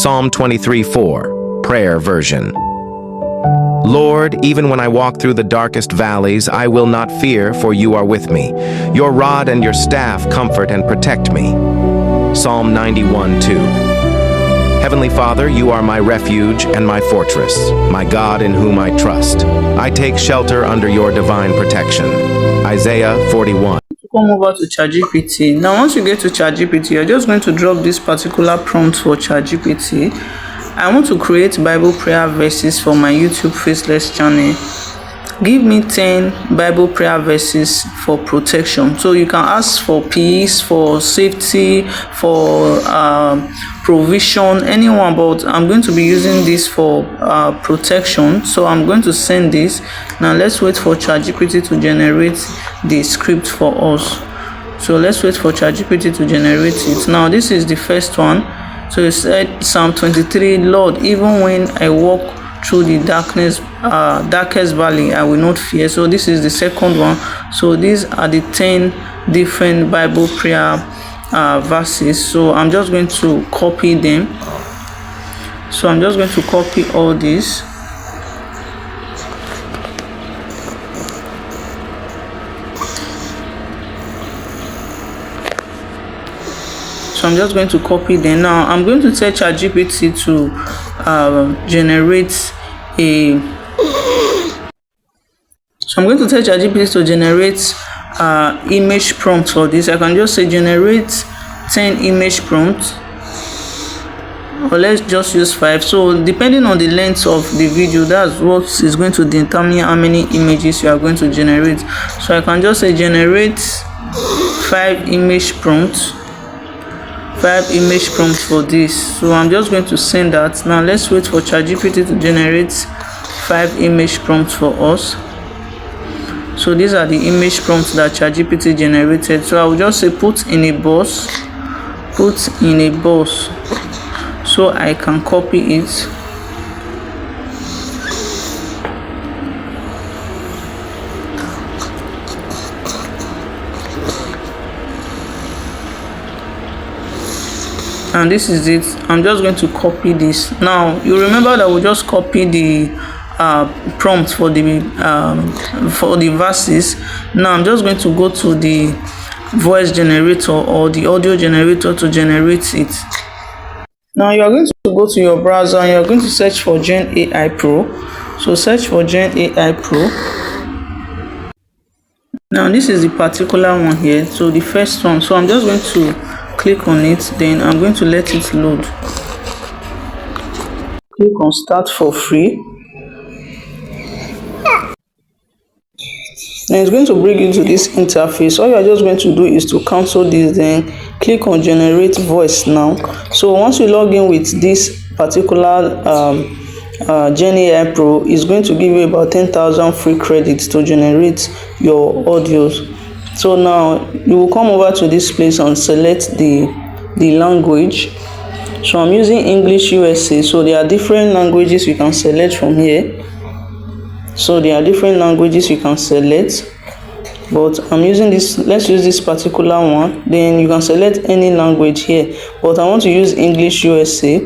Psalm 23:4, Prayer Version. Lord, even when I walk through the darkest valleys, I will not fear, for you are with me. Your rod and your staff comfort and protect me. Psalm 91:2. Heavenly Father, you are my refuge and my fortress, my God in whom I trust. I take shelter under your divine protection. Isaiah 41. Come over to ChatGPT. Now, once you get to ChatGPT, you're just going to drop this particular prompt for ChatGPT. I want to create Bible prayer verses for my YouTube Faceless channel. Give me 10 Bible prayer verses for protection. So you can ask for peace, for safety, for provision, anyone, but I'm going to be using this for protection. So I'm going to send this. Now let's wait for ChatGPT to generate the script for us. So let's wait for ChatGPT to generate it. Now this is the first one. So it said Psalm 23, Lord, even when I walk through the darkest valley, I will not fear. So this is the second one. So these are the 10 different Bible prayer verses. So I'm just going to copy them. So I'm just going to copy all these. So I'm just going to copy them. Now I'm going to tell ChatGPT to generate a. So I'm going to tell ChatGPT to generate image prompt for this. I can just say generate 10 image prompts, or let's just use 5. So depending on the length of the video, that's what is going to determine how many images you are going to generate. So I can just say generate 5 image prompts. 5 image prompts for this. So I'm just going to send that. Now let's wait for ChatGPT to generate 5 image prompts for us. So these are the image prompts that ChatGPT generated. So I will just say put in a box, so I can copy it. And this is it. I'm just going to copy this. Now you remember that we just copy the prompt for the verses. Now I'm just going to go to the voice generator or the audio generator to generate it. Now you are going to go to your browser and you are going to search for Gen AI Pro. So search for Gen AI Pro. Now this is the particular one here. So the first one. So I'm just going to click on it, then I'm going to let it load. Click on start for free. Then it's going to bring you to this interface. All you're just going to do is to cancel this, then click on generate voice now. So once you log in with this particular Gen AI Pro, is going to give you about 10,000 free credits to generate your audios. So now you will come over to this place and select the language. So I'm using English USA. So there are different languages you can select from here. But I'm using this. Let's use this particular one. Then you can select any language here, but I want to use English USA.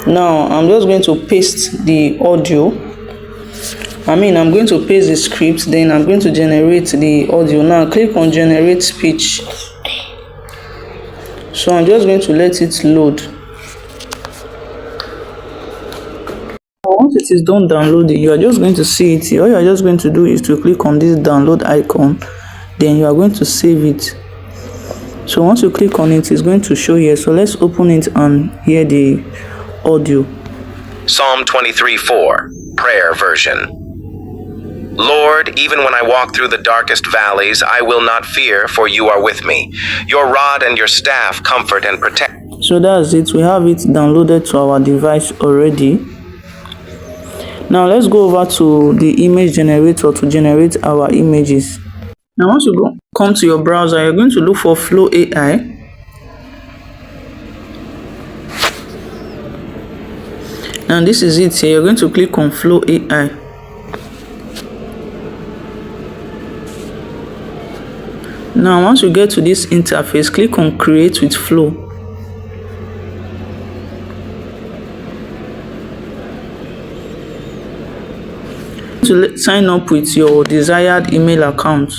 Now I'm just going to paste the audio. I'm going to paste the script, then I'm going to generate the audio. Now click on generate speech. So I'm just going to let it load. Once it is done downloading, you are just going to see it here. All you are just going to do is to click on this download icon, then you are going to save it. So once you click on it, it's going to show here. So let's open it and hear the audio. Psalm 23:4, Prayer Version. Lord, even when I walk through the darkest valleys, I will not fear, for you are with me. Your rod and your staff comfort and protect. So that's it. We have it downloaded to our device already. Now let's go over to the image generator to generate our images. Now once you come to your browser, you're going to look for Flow AI. Now this is it here. You're going to click on Flow AI. Now once you get to this interface, click on create with flow. to sign up with your desired email account.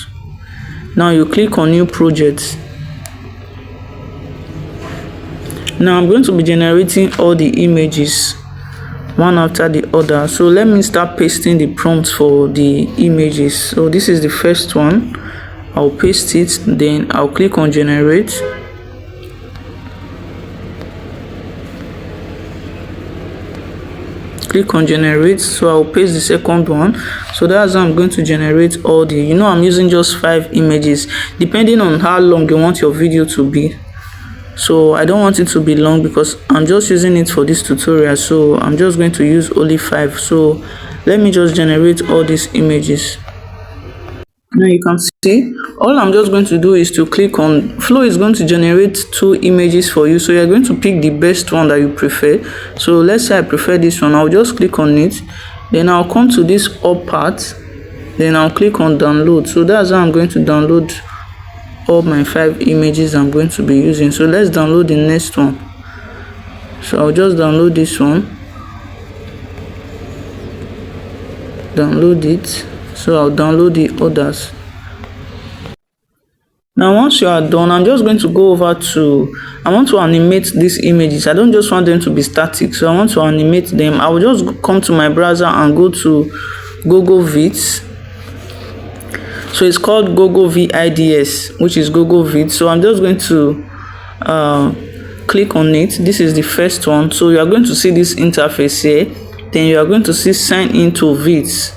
Now you click on new project. Now I'm going to be generating all the images one after the other. So let me start pasting the prompts for the images. So this is the first one. I'll paste it, then I'll click on generate. Click on generate. So I'll paste the second one. So that's how I'm going to generate all the, I'm using just 5 images depending on how long you want your video to be. So I don't want it to be long because I'm just using it for this tutorial, so I'm just going to use only 5. So let me just generate all these images. Now you can see all I'm just going to do is to click on Flow. Is going to generate 2 images for you, so you're going to pick the best one that you prefer. So let's say I prefer this one. I'll just click on it, then I'll come to this up part, then I'll click on download. So that's how I'm going to download all my 5 images I'm going to be using. So let's download the next one. So I'll just download this one, download it. So I'll download the others. Now once you are done, I'm just going to go over to, I want to animate these images. I don't just want them to be static, so I want to animate them. I will just come to my browser and go to Google Vids. So it's called Google Vids, which is Google Vids. So I'm just going to click on it. This is the first one. So you are going to see this interface here. Then you are going to see sign into Vids.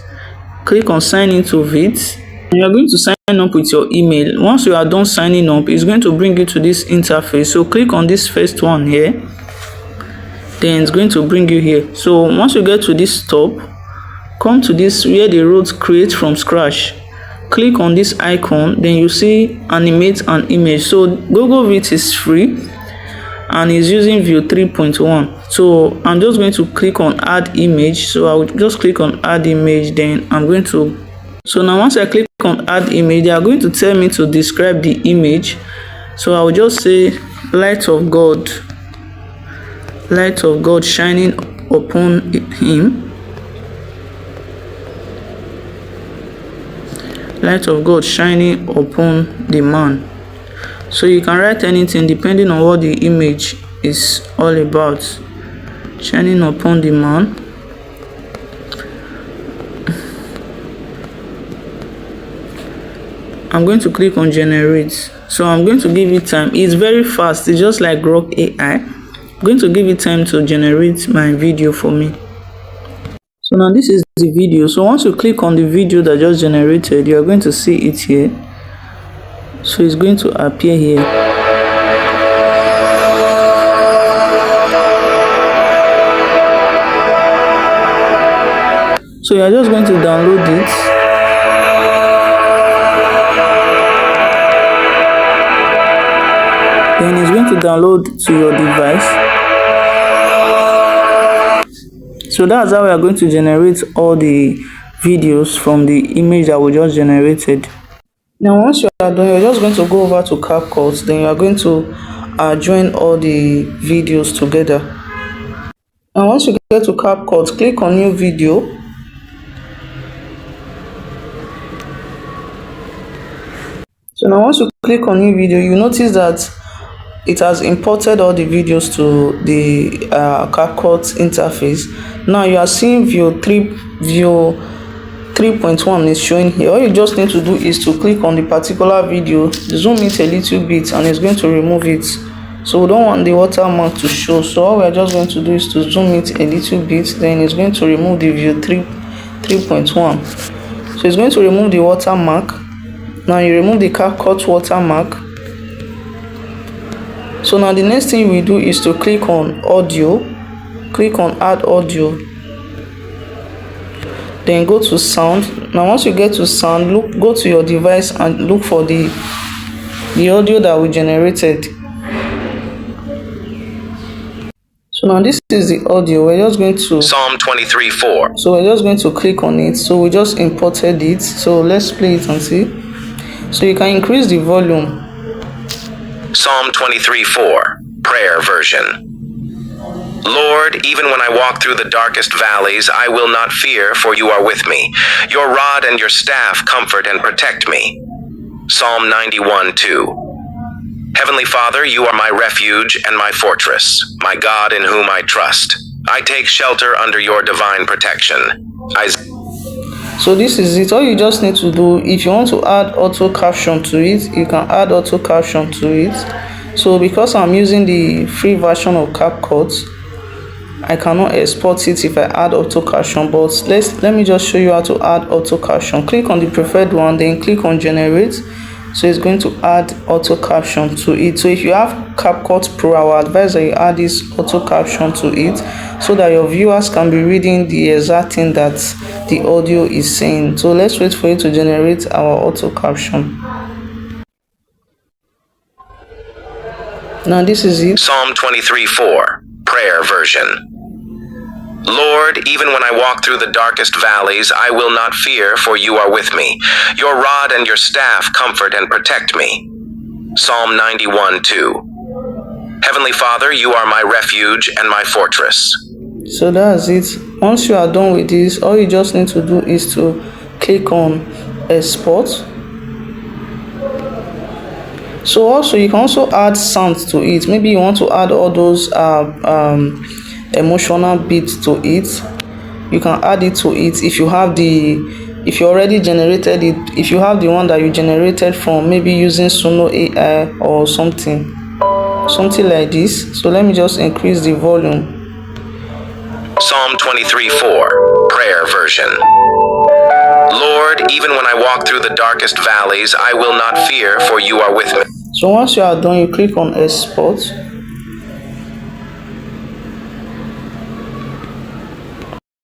Click on sign into Vids. You are going to sign up with your email. Once you are done signing up, it's going to bring you to this interface. So click on this first one here. Then it's going to bring you here. So once you get to this top, come to this where the roads create from scratch. Click on this icon, then you see animate an image. So Google Vids is free and is using view 3.1. So I'm just going to click on add image. So I will just click on add image, then I'm going to, so now once I click on add image, they are going to tell me to describe the image. So I will just say light of God shining upon him. Light of God shining upon the man. So you can write anything depending on what the image is all about. Shining upon the man. I'm going to click on generate. So I'm going to give it time. It's very fast. It's just like Grok AI. I'm going to give it time to generate my video for me. So now this is the video. So once you click on the video that just generated, you are going to see it here. So it's going to appear here. So you are just going to download it. Then it's going to download to your device. So that's how we are going to generate all the videos from the image that we just generated. Now once you are done, you're just going to go over to CapCut. Then you are going to join all the videos together. And once you get to CapCut, click on new video. So now once you click on new video, you notice that it has imported all the videos to the CapCut interface. Now you are seeing view 3.1 is showing here. All you just need to do is to click on the particular video, zoom it a little bit, and it's going to remove it. So we don't want the watermark to show, so all we are just going to do is to zoom it a little bit, then it's going to remove the view 3.1. So it's going to remove the watermark. Now you remove the CapCut watermark. So now the next thing we do is to click on audio. Click on add audio, then go to sound. Now once you get to sound, go to your device and look for the audio that we generated. So now this is the audio. We're just going to Psalm 23:4. So we're just going to click on it. So we just imported it. So let's play it and see. So you can increase the volume. Psalm 23:4, prayer version. Lord, even when I walk through the darkest valleys, I will not fear, for you are with me. Your rod and your staff comfort and protect me. Psalm 91:2. Heavenly Father, you are my refuge and my fortress, my God in whom I trust. I take shelter under your divine protection. So this is it. All you just need to do, if you want to add auto caption to it, you can add auto caption to it. So because I'm using the free version of CapCut, I cannot export it if I add auto caption, but let me just show you how to add auto caption. Click on the preferred one, then click on generate. So it's going to add auto caption to it. So if you have CapCut Pro, I would advise that you add this auto caption to it so that your viewers can be reading the exact thing that the audio is saying. So let's wait for it to generate our auto caption. Now this is it. Psalm 23:4, prayer version. Lord, even when I walk through the darkest valleys, I will not fear, for you are with me. Your rod and your staff comfort and protect me. Psalm 91:2. Heavenly Father, you are my refuge and my fortress. So that's it. Once you are done with this, all you just need to do is to click on export. So also you can also add sounds to it. Maybe you want to add all those emotional beats to it. You can add it to it if you already generated it. If you have the one that you generated from maybe using Suno AI or something like this. So let me just increase the volume. Psalm 23:4, prayer version. Lord, even when I walk through the darkest valleys, I will not fear, for you are with me. So once you are done, you click on export.